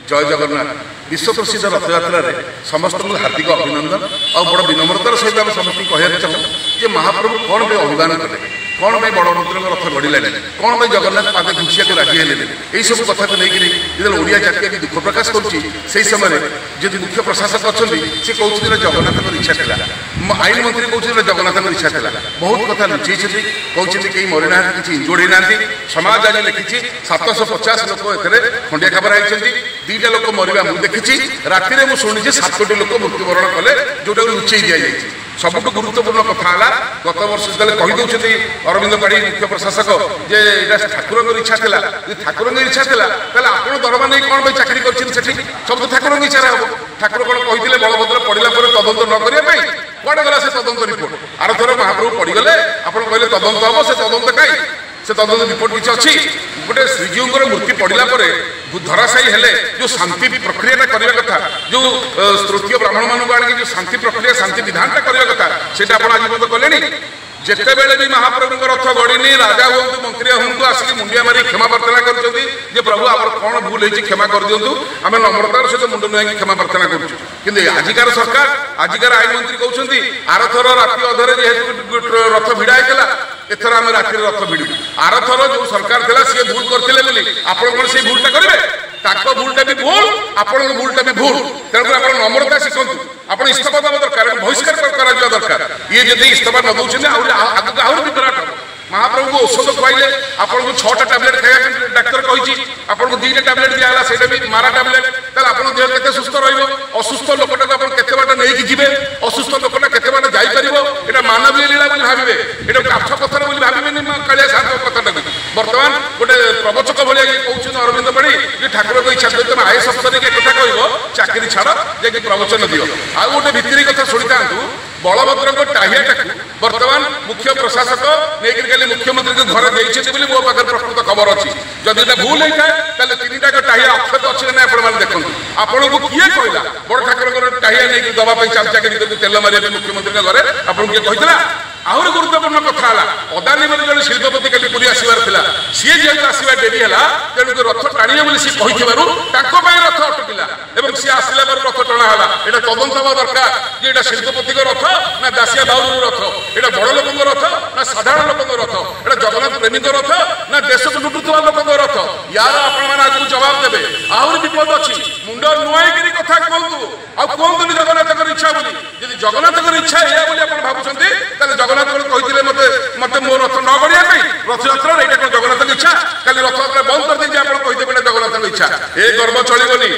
जय जगन्नाथ विश्व प्रसिद्ध रथयात्रा समस्त हार्दिक अभिनंदन और बड़ विनम्रतार सहित आम समस्त कहना चाहूँ जे महाप्रभु कौन पे अभिमान कले कौन पे बड़ मंत्र रथ गढ़िले कौन पे जगन्नाथ पादे घुषिया को राजी हेले यही सब कथा को लेकिन जो ओडिया जाति भी दुख प्रकाश करुच्ची समय जब मुख्य प्रशासक अच्छा सी कहते जगन्नाथ इच्छा था आईन मंत्री कहते जगन्नाथ इच्छा था बहुत कथा लुचई कहते कहीं मरी ना किसी इंजोर्ड होना समाज आज लिखी 750 लोक खंडिया खबर आई दीटा लोक मरवा मुझे देखी राति में शुणी 7टी लोक मृत्युवरण कले जोटा लुचई दि जाए सबुठ गुरुत्वपूर्ण कथा गत वर्ष जो कहीदे अरविंद पाढ़ी मुख्य प्रशासक जे ठाकुर इच्छा था ठाकुर इच्छा था आप दरमा नहीं कौन चाकरी कर सब तो ठाकुर इच्छा हम ठाकुर कौन कहते बलभद्र पड़ा पर तदंत न करने कौन गला से तदंत रिपोर्ट आर थर महाप्रभु पड़गले आप कहले तदंत हम से तदंत कहीं से तदंत रिपोर्ट किसी अच्छी गोटे श्रीजीवर मूर्ति पड़ा पर धराशायी हेले जो शांति प्रक्रिया करने कथा जो तृतीय ब्राह्मण मानक आने जो शांति प्रक्रिया शांति विधानटा करने कथा से आज पर्यटन कले जिते बेले भी महाप्रभु रथ गड़नी राजा हूँ मंत्री हूँ आसिक मुंडिया मारी क्षमा प्रार्थना कर प्रभु आप कौन भूल होती क्षमा कर दिंतु आम नम्रतार सहित मुंड नुआई क्षमा प्रार्थना करूँ आजिकार सरकार आजिकार आईन मंत्री कहते आर थर राति अधरे जेहेतु रथ भिड़ा होता एथर आम राति रथ भिड़ू आर थर जो सरकार था सी भूल करते आपण से भूलटा करेंगे ताको भूलटा भी भूल आपण भूलटा भी भूल तेणुक आप नम्रता शिखु आप इस्तीफा देवा दरकार बहिष्कार करा दरकार ये जब इस्तीफा न दौरान आगे आहरी भी विराट हम महाप्रभु को औषध खुआइले आपको 6टा टैबलेट खाया डाक्तर कही आपको 2टा टैबलेट दिया से भी मारा टैबलेट ताल आप देह के सुस्थ रसुस्थ लोकटा को आप बाट नहीं जी असुस्थ लोकटा के बाट जापर यहाँ मानवीय लीला भावे ये काठ पथर भावे कालिया साहब कथा बर्तमान गोटे प्रवचक भाई कहते अरविंद पाढ़ी कि ठाकुर को इच्छा तुम आए सप्ताह एक कथा कह चाकरी छाड़ जाकि प्रवचन दियो आउ गोटे भितरी कथा शुणी था बलभद्र टाहियाटा बर्तमान मुख्य प्रशासक नहीं मुख्यमंत्री को घर देते मो पाखे प्रकृत खबर अच्छी जदि भूल होता है 3टा टाहिया अक्षत अच्छे ना आप देखो आपन को किए कहला बड़ ठाकुर टाहिया नहीं दवाई चाकरी तेल मारे मुख्यमंत्री घर आपको किए कहला आहरी गुरुत्वपूर्ण कथा अदानी में जो शिल्पपति कल पूरी आसबार सी जेहतु आसवा डेरी है तेणुक रथ टाणिए बोली सी कही रथ अटकिला सी आसला पर रथ टणा है तदंत हवा दरकार जे एटा शिल्पपति रथ ना दासिया बाउर रथ एटा बड़ लोक रथ ना साधारण लोक रथ एटा जगन्नाथ प्रेमी रथ ना देश को लुटुवा लोक रथ यार आप जवाब देवे आहरी विपद अच्छी मुंड नुआई कथा कहतु आहतुनि जगन्नाथ इच्छा बोली यदि जगन्नाथ इच्छा है भावुंट जगन्नाथ कहते मत मो रथ न गढ़िया रथयात्रा यहाँ जगन्नाथ इच्छा कल रथयात्रा बंद कर दी आप कहीदेवे जगन्नाथ इच्छा ए गर्व चलनी।